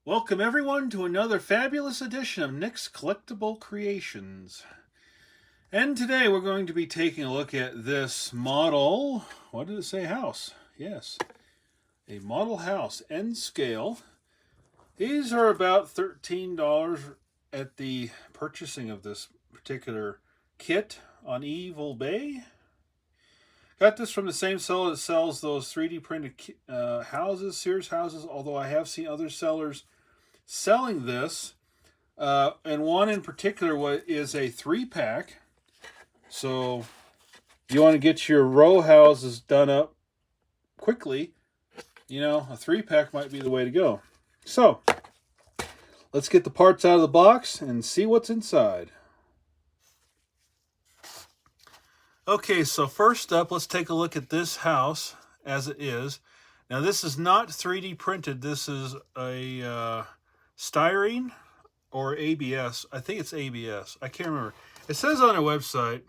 Welcome everyone to another fabulous edition of Nick's Collectible Creations. And today we're going to be taking a look at this model, what did it say, house? Yes, a model house, N scale. These are about $13 at the purchasing of this particular kit on Evil Bay. Got this from the same seller that sells those 3D printed houses, Sears houses, although I have seen other sellers selling this. And one in particular is a 3-pack. So if you want to get your row houses done up quickly, you know, a 3-pack might be the way to go. So let's get the parts out of the box and see what's inside. Okay, so first up, let's take a look at this house as it is. Now, this is not 3D printed. This is a styrene or ABS. I think it's ABS. I can't remember. It says on their website,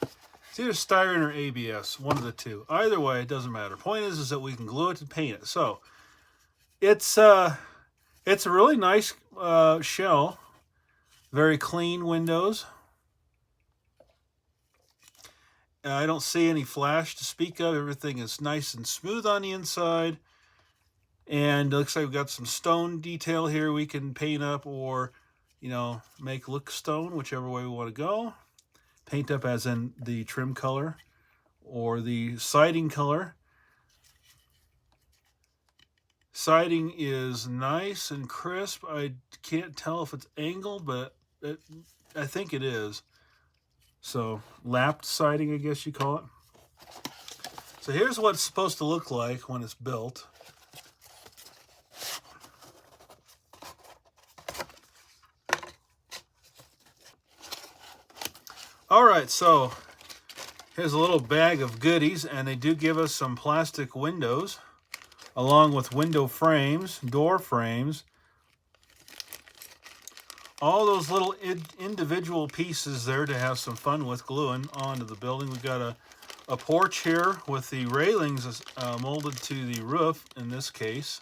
it's either styrene or ABS, one of the two. Either way, it doesn't matter. Point is that we can glue it and paint it. So, it's a really nice shell. Very clean windows. I don't see any flash to speak of. Everything is nice and smooth on the inside. And it looks like we've got some stone detail here we can paint up or, you know, make look stone, whichever way we want to go. Paint up as in the trim color or the siding color. Siding is nice and crisp. I can't tell if it's angled, but I think it is. So, lapped siding, I guess you call it. So here's what it's supposed to look like when it's built. Alright, so here's a little bag of goodies, and they do give us some plastic windows, along with window frames, door frames. All those little individual pieces there to have some fun with gluing onto the building. We've got a porch here with the railings molded to the roof in this case.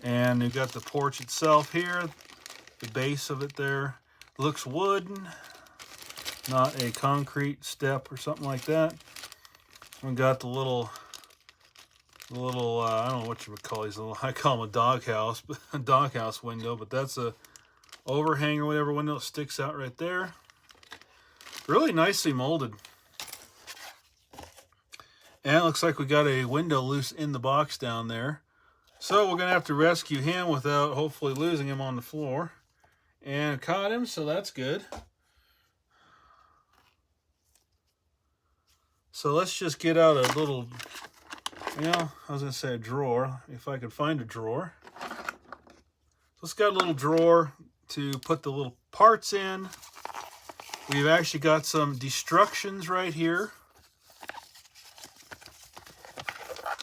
And we've got the porch itself here, the base of it there. Looks wooden, not a concrete step or something like that. We've got the little I don't know what you would call these little, I call them a doghouse, but a doghouse window, but that's a overhang or whatever window sticks out right there. Really nicely molded. And it looks like we got a window loose in the box down there. So we're going to have to rescue him without hopefully losing him on the floor. And caught him, so that's good. So let's just get out a little, you know, I was going to say a drawer, if I could find a drawer. So it's got a little drawer to put the little parts in. We've actually got some destructions right here,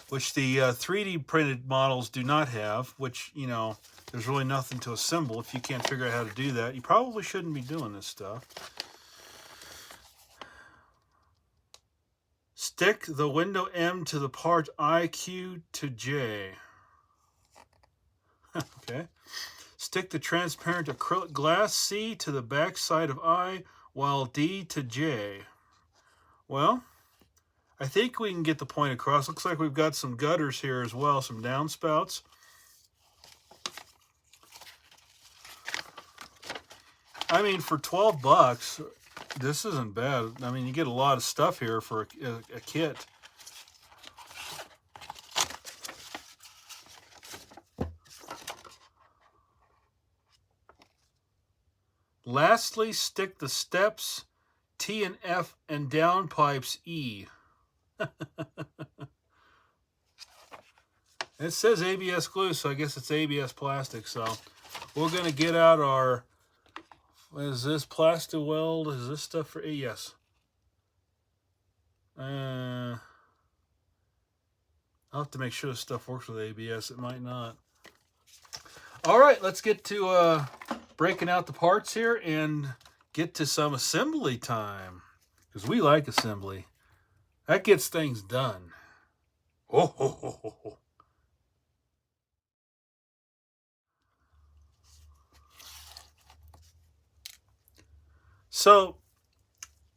which the 3D printed models do not have, which, you know, there's really nothing to assemble. If you can't figure out how to do that, you probably shouldn't be doing this stuff. Stick the window M to the part I, Q to J. Okay. Stick the transparent acrylic glass C to the back side of I, while D to J. Well, I think we can get the point across. Looks like we've got some gutters here as well, some downspouts. I mean, for 12 bucks, this isn't bad. I mean, you get a lot of stuff here for a kit. Lastly, stick the steps T and F and downpipes E. It says ABS glue, so I guess it's ABS plastic. So we're going to get out our, what is this, Plasti-Weld? Is this stuff for, yes. I'll have to make sure this stuff works with ABS. It might not. All right, let's get to breaking out the parts here and get to some assembly time, because we like assembly. That gets things done. Oh, ho, ho, ho, ho. So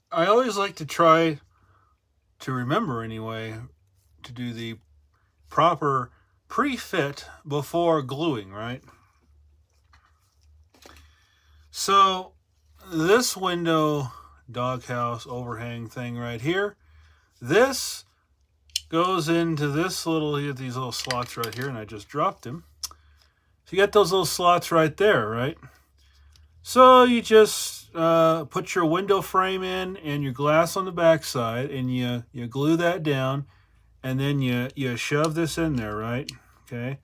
I always like to try to remember anyway to do the proper pre-fit before gluing, right? So this window doghouse overhang thing right here, this goes into this little, you get these little slots right here, and I just dropped them. So you got those little slots right there, right? So you just put your window frame in and your glass on the back side, and you glue that down, and then you shove this in there, right? Okay.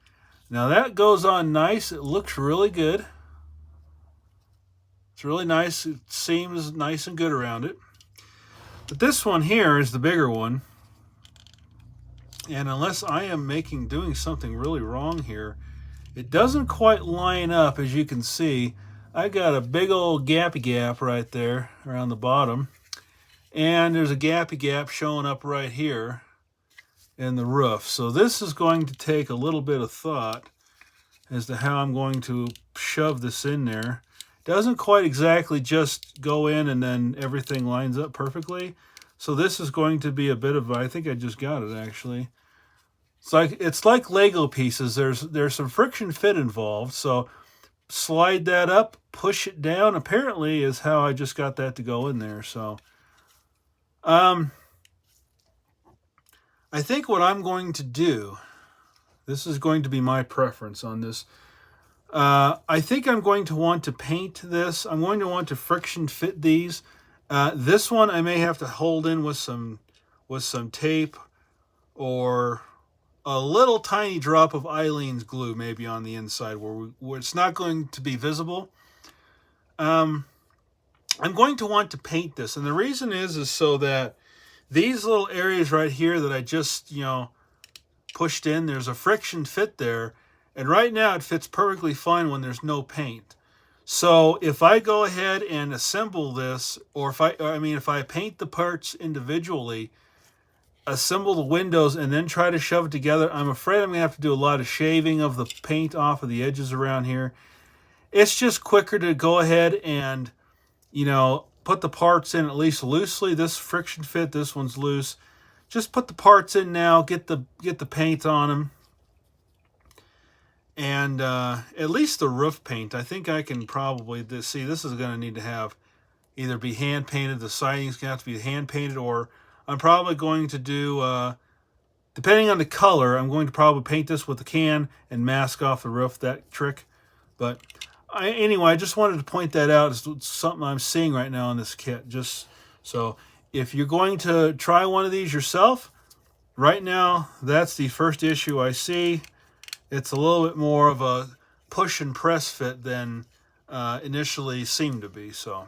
Now that goes on nice. It looks really good. It's really nice. It seems nice and good around it. But this one here is the bigger one. And unless I am doing something really wrong here, it doesn't quite line up. As you can see, I got a big old gappy gap right there around the bottom. And there's a gappy gap showing up right here in the roof. So this is going to take a little bit of thought as to how I'm going to shove this in there. Doesn't quite exactly just go in and then everything lines up perfectly. So this is going to be a bit of, I think I just got it actually. It's like Lego pieces. There's some friction fit involved. So slide that up, push it down, apparently is how I just got that to go in there. So I think what I'm going to do, this is going to be my preference on this. I think I'm going to want to paint this. I'm going to want to friction fit these. This one I may have to hold in with some tape or a little tiny drop of Aleene's glue maybe on the inside where it's not going to be visible. I'm going to want to paint this, and the reason is so that these little areas right here that I just, pushed in, there's a friction fit there, and right now it fits perfectly fine when there's no paint. So if I go ahead and assemble this, or if I paint the parts individually, assemble the windows, and then try to shove it together, I'm afraid I'm going to have to do a lot of shaving of the paint off of the edges around here. It's just quicker to go ahead and, put the parts in at least loosely. This friction fit, this one's loose. Just put the parts in now, get the paint on them. And at least the roof paint, I think I can probably, this is going to need to have either be hand painted, the siding's going to have to be hand painted, or I'm probably going to do, depending on the color, I'm going to probably paint this with the can and mask off the roof, that trick. But anyway, I just wanted to point that out. It's something I'm seeing right now in this kit. Just so if you're going to try one of these yourself, right now, that's the first issue I see. It's a little bit more of a push and press fit than initially seemed to be. So,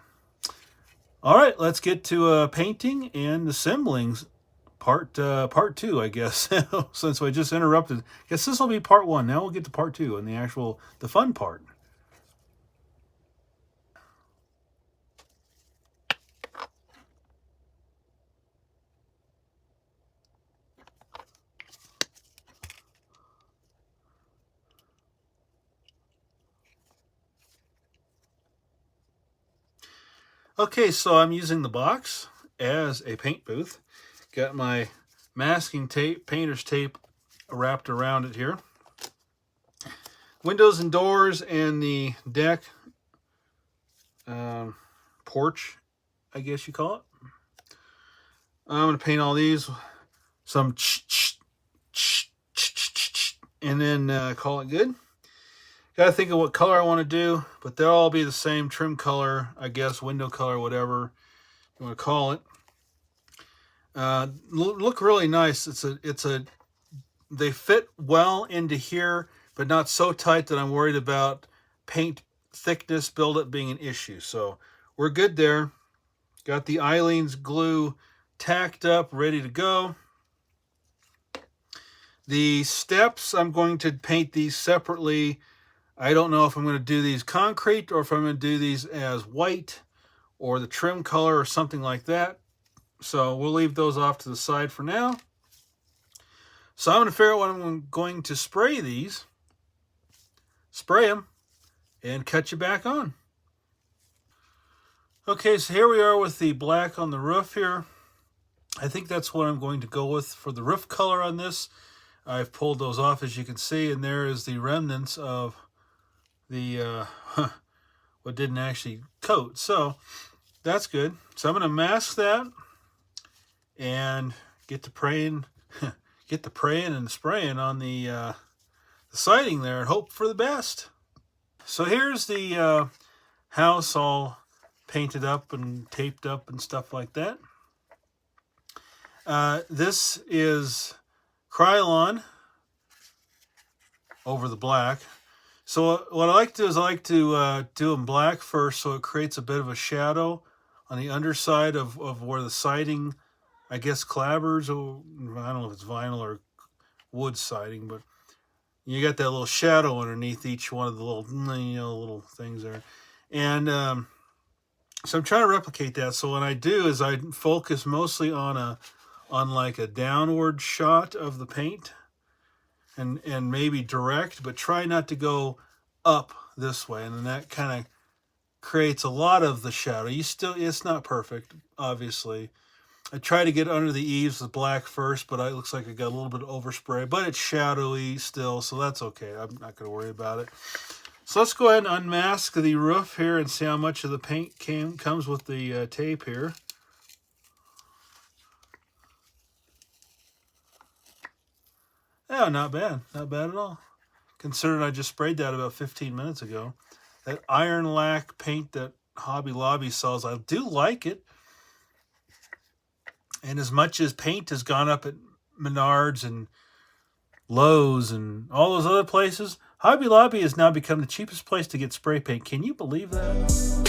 all right, let's get to painting and assembling part 2, I guess. Since I just interrupted, I guess this will be part 1. Now we'll get to part 2 and the fun part. Okay, so I'm using the box as a paint booth. Got my masking tape, painter's tape wrapped around it here. Windows and doors and the deck, porch, I guess you call it. I'm going to paint all these, some and then call it good. Got to think of what color I want to do, but they'll all be the same trim color, I guess, window color, whatever you want to call it. Look really nice. They fit well into here, but not so tight that I'm worried about paint thickness buildup being an issue. So we're good there. Got the Aleene's glue tacked up, ready to go. The steps, I'm going to paint these separately. I don't know if I'm going to do these concrete or if I'm going to do these as white or the trim color or something like that. So we'll leave those off to the side for now. So I'm going to figure out what I'm going to spray these. Spray them and cut you back on. Okay, so here we are with the black on the roof here. I think that's what I'm going to go with for the roof color on this. I've pulled those off, as you can see, and there is the remnants of the what didn't actually coat. So that's good. So I'm going to mask that and get to praying, and spraying on the siding there, and hope for the best. So here's the house all painted up and taped up and stuff like that. This is Krylon over the black. So what I like to do is I like to do them black first, so it creates a bit of a shadow on the underside of where the siding, I guess, clabbers, or I don't know if it's vinyl or wood siding, but you got that little shadow underneath each one of the little, little things there. And so I'm trying to replicate that. So what I do is I focus mostly on like a downward shot of the paint, and maybe direct, but try not to go up this way, and then that kind of creates a lot of the shadow. It's not perfect, obviously. I try to get under the eaves with black first, but it looks like I got a little bit of overspray, but it's shadowy still, so that's okay. I'm not going to worry about it. So let's go ahead and unmask the roof here and see how much of the paint comes with the tape here. Yeah, not bad. Not bad at all. Considering I just sprayed that about 15 minutes ago. That iron lac paint that Hobby Lobby sells, I do like it. And as much as paint has gone up at Menards and Lowe's and all those other places, Hobby Lobby has now become the cheapest place to get spray paint. Can you believe that?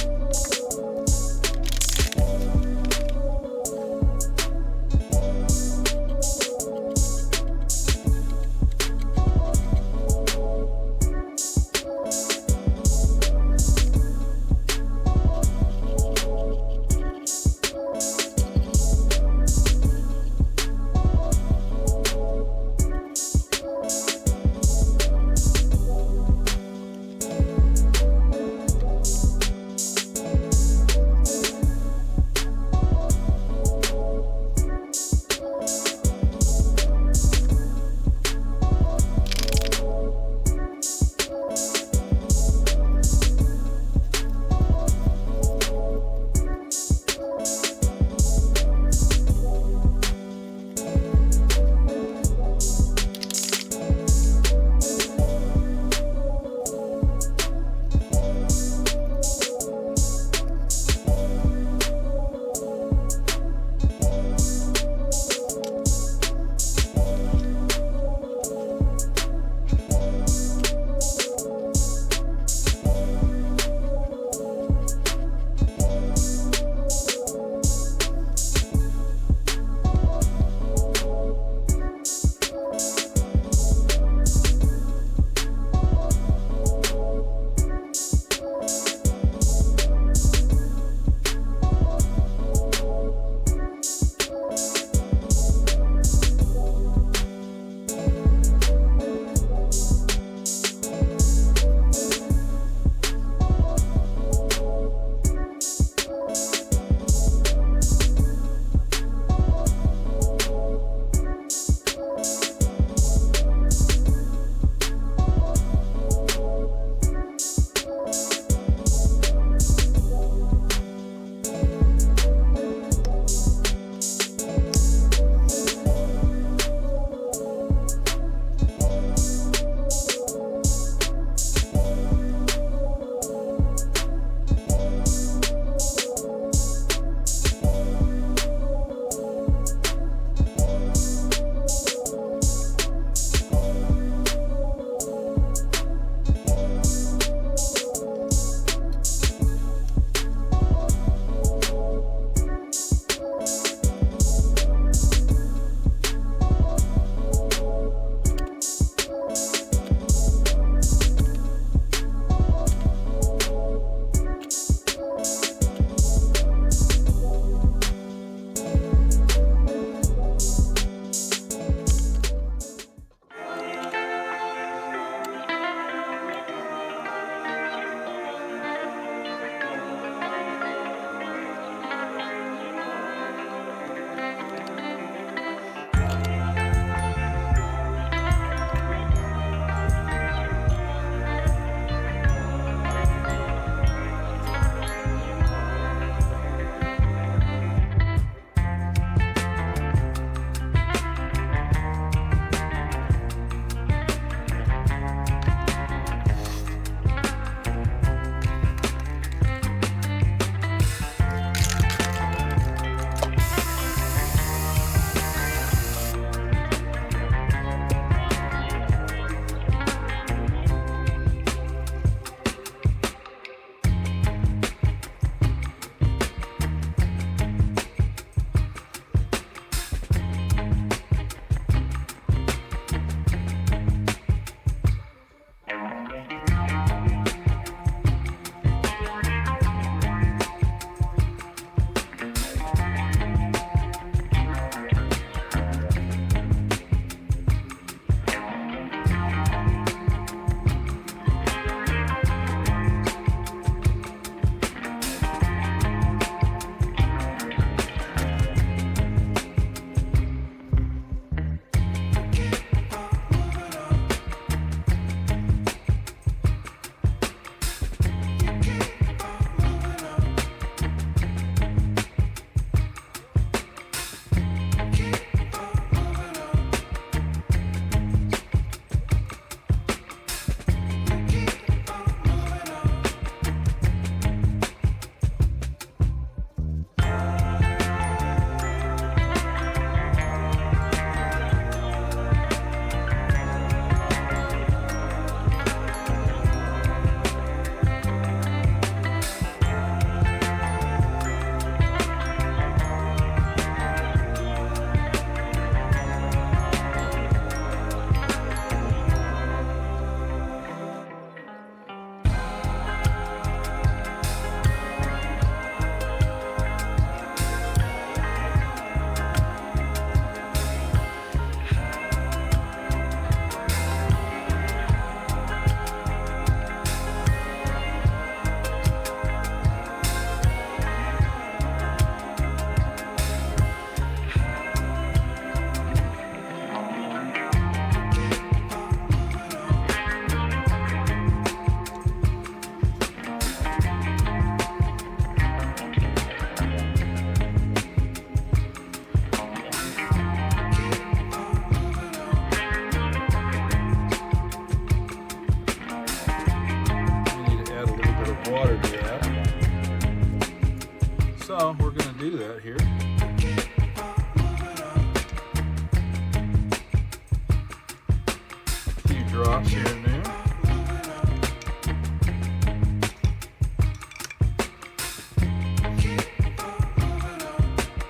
drops here and there.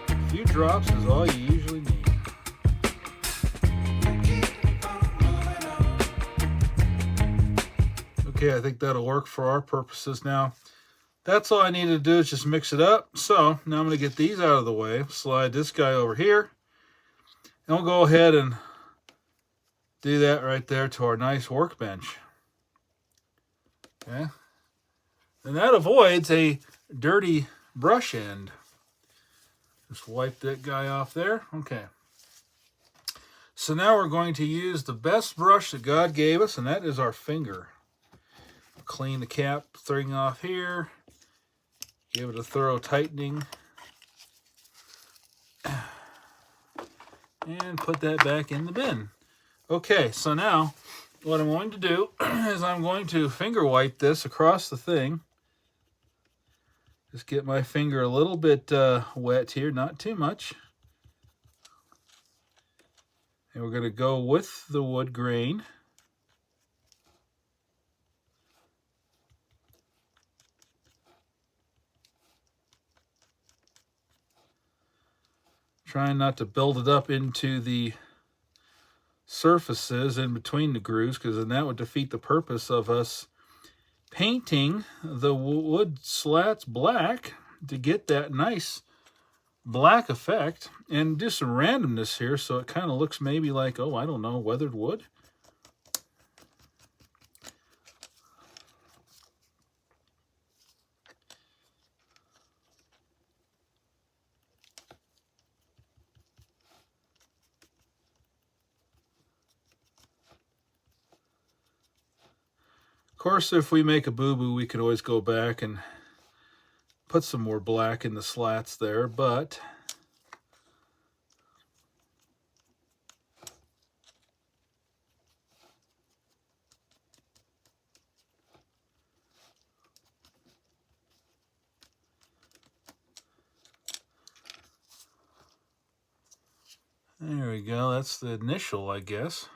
A few drops is all you usually need. Okay, I think that'll work for our purposes now. That's all I need to do is just mix it up. So now I'm going to get these out of the way. Slide this guy over here. And we'll go ahead and do that right there to our nice workbench. Okay. And that avoids a dirty brush end. Just wipe that guy off there. Okay. So now we're going to use the best brush that God gave us, and that is our finger. Clean the cap thing off here. Give it a thorough tightening. And put that back in the bin. Okay, so now what I'm going to do is I'm going to finger wipe this across the thing. Just get my finger a little bit wet here, not too much. And we're going to go with the wood grain. Trying not to build it up into the surfaces in between the grooves, because then that would defeat the purpose of us painting the wood slats black to get that nice black effect, and do some randomness here so it kind of looks maybe like, oh, I don't know, weathered wood. Of course, if we make a boo-boo, we can always go back and put some more black in the slats there, but there we go. That's the initial, I guess.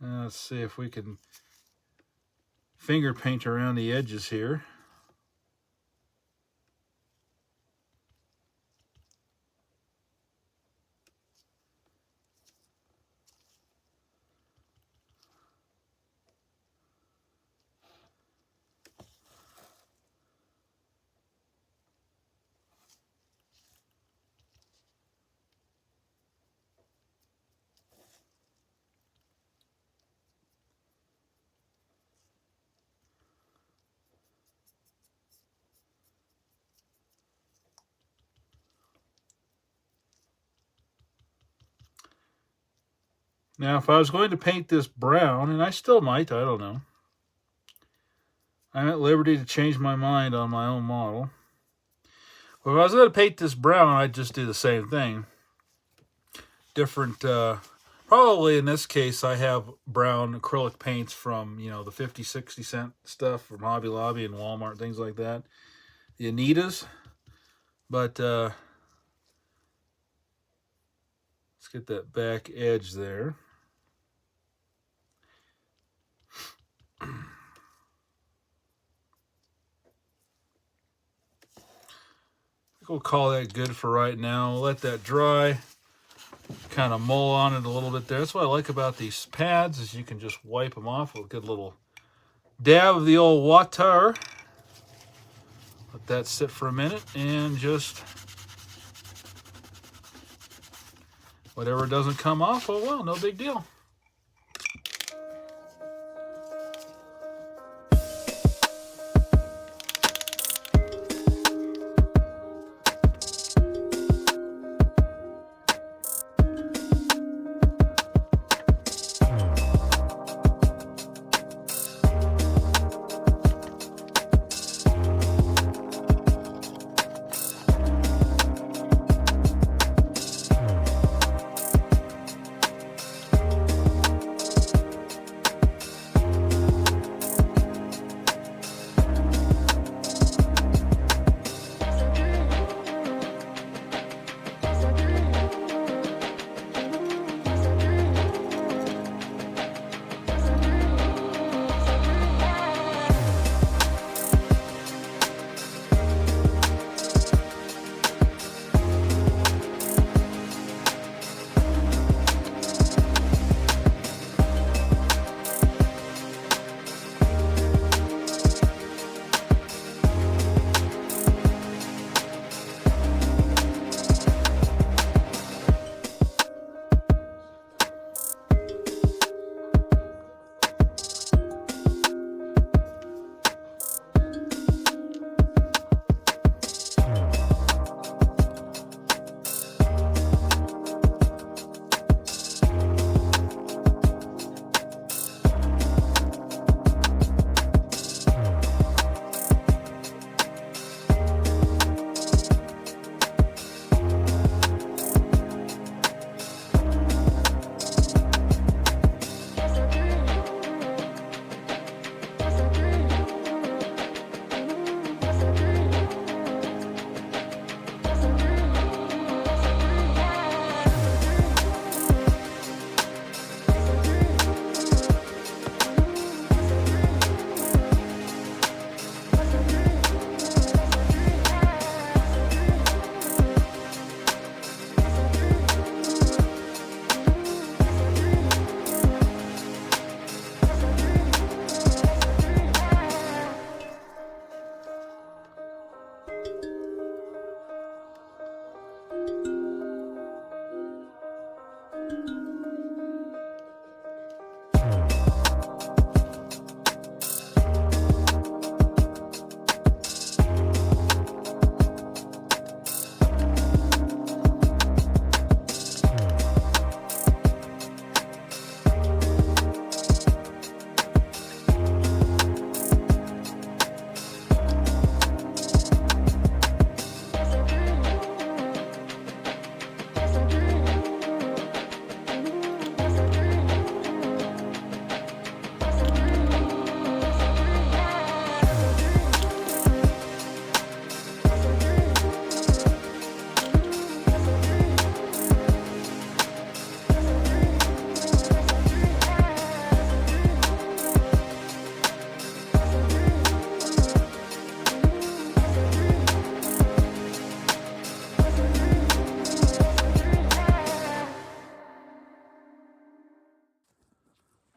Let's see if we can finger paint around the edges here. Now, if I was going to paint this brown, and I still might, I don't know. I'm at liberty to change my mind on my own model. Well, if I was going to paint this brown, I'd just do the same thing. Different, probably in this case, I have brown acrylic paints from, you know, the 50, 60 cent stuff from Hobby Lobby and Walmart, things like that. The Anitas. But, let's get that back edge there. We'll call that good for right now. We'll let that dry. Kind of mull on it a little bit there. That's what I like about these pads, is you can just wipe them off with a good little dab of the old water. Let that sit for a minute and just whatever doesn't come off, oh well, no big deal.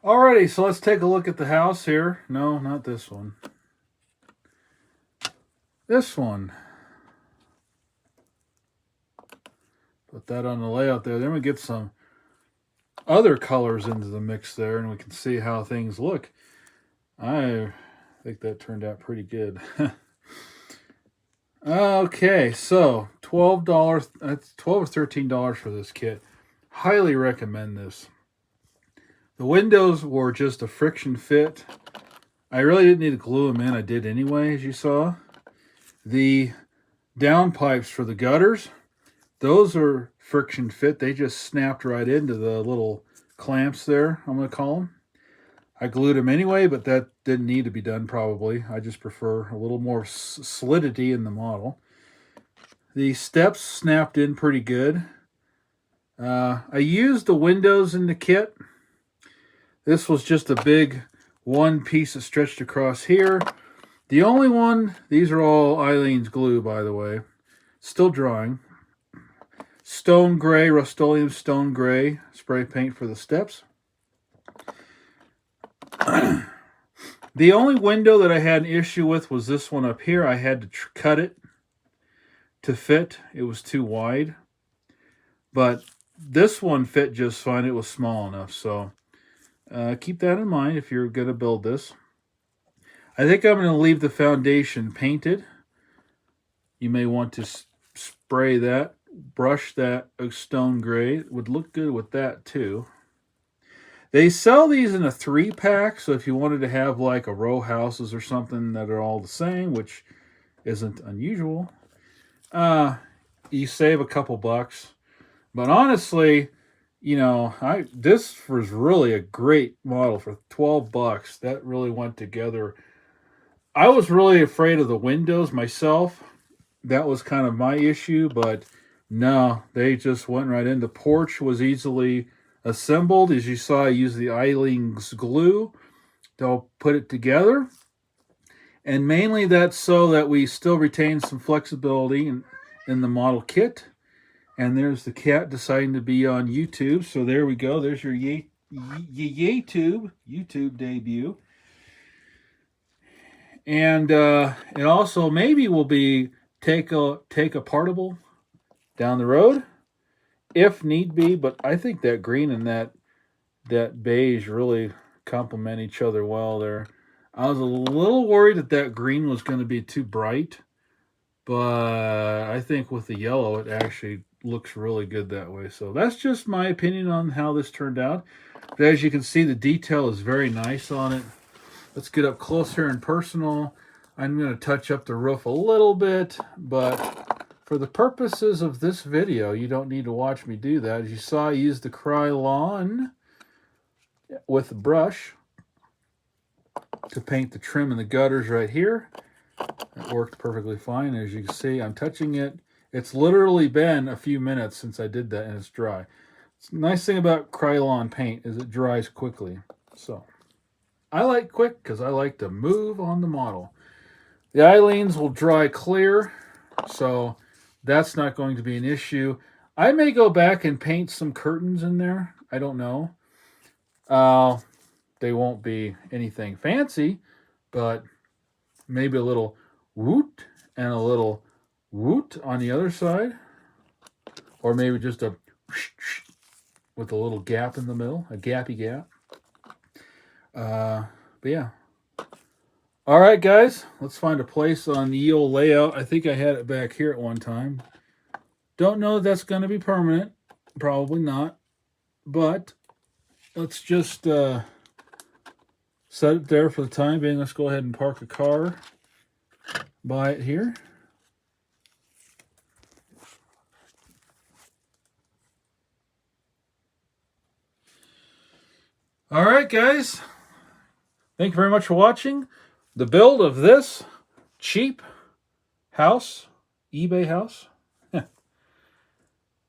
Alrighty, so let's take a look at the house here. No, not this one. This one. Put that on the layout there. Then we get some other colors into the mix there, and we can see how things look. I think that turned out pretty good. Okay, so $12. That's $12 or $13 for this kit. Highly recommend this. The windows were just a friction fit. I really didn't need to glue them in. I did anyway, as you saw. The downpipes for the gutters, those are friction fit. They just snapped right into the little clamps there, I'm going to call them. I glued them anyway, but that didn't need to be done probably. I just prefer a little more solidity in the model. The steps snapped in pretty good. I used the windows in the kit. This was just a big one piece that stretched across here. The only one, these are all Aleene's glue, by the way. Still drying. Stone gray, Rust-Oleum stone gray spray paint for the steps. The only window that I had an issue with was this one up here. I had to cut it to fit. It was too wide. But this one fit just fine. It was small enough, so keep that in mind if you're going to build this. I think I'm going to leave the foundation painted. You may want to spray that, brush that stone gray. It would look good with that too. They sell these in a 3-pack, so if you wanted to have like a row houses or something that are all the same, which isn't unusual, you save a couple bucks. But honestly, you know, this was really a great model for 12 bucks. That really went together. I was really afraid of the windows myself. That was kind of my issue, but no, they just went right in. The porch was easily assembled. As you saw, I used the Aleene's glue to put it together. And mainly that's so that we still retain some flexibility in the model kit. And there's the cat deciding to be on YouTube. So there we go. There's your YouTube debut. And it also maybe will be take apartable down the road if need be. But I think that green and that beige really complement each other well there. I was a little worried that green was going to be too bright. But I think with the yellow, it actually looks really good that way. So that's just my opinion on how this turned out. But as you can see, the detail is very nice on it. Let's get up closer and personal. I'm going to touch up the roof a little bit, but for the purposes of this video, you don't need to watch me do that. As you saw, I used the Krylon with a brush to paint the trim and the gutters right here. It worked perfectly fine. As you can see, I'm touching it. It's literally been a few minutes since I did that, and it's dry. The nice thing about Krylon paint is it dries quickly. So I like quick because I like to move on the model. The Aleene's will dry clear, so that's not going to be an issue. I may go back and paint some curtains in there. I don't know. They won't be anything fancy, but maybe a little woot and a little woot on the other side. Or maybe just a with a little gap in the middle, a gappy gap. But yeah. All right, guys, let's find a place on the old layout. I think I had it back here at one time. Don't know if that's going to be permanent. Probably not. But let's just set it there for the time being. Let's go ahead and park a car by it here. All right, guys. Thank you very much for watching the build of this cheap house, eBay house.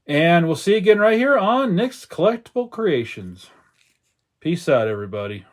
And we'll see you again right here on Nick's Collectible Creations. Peace out, everybody.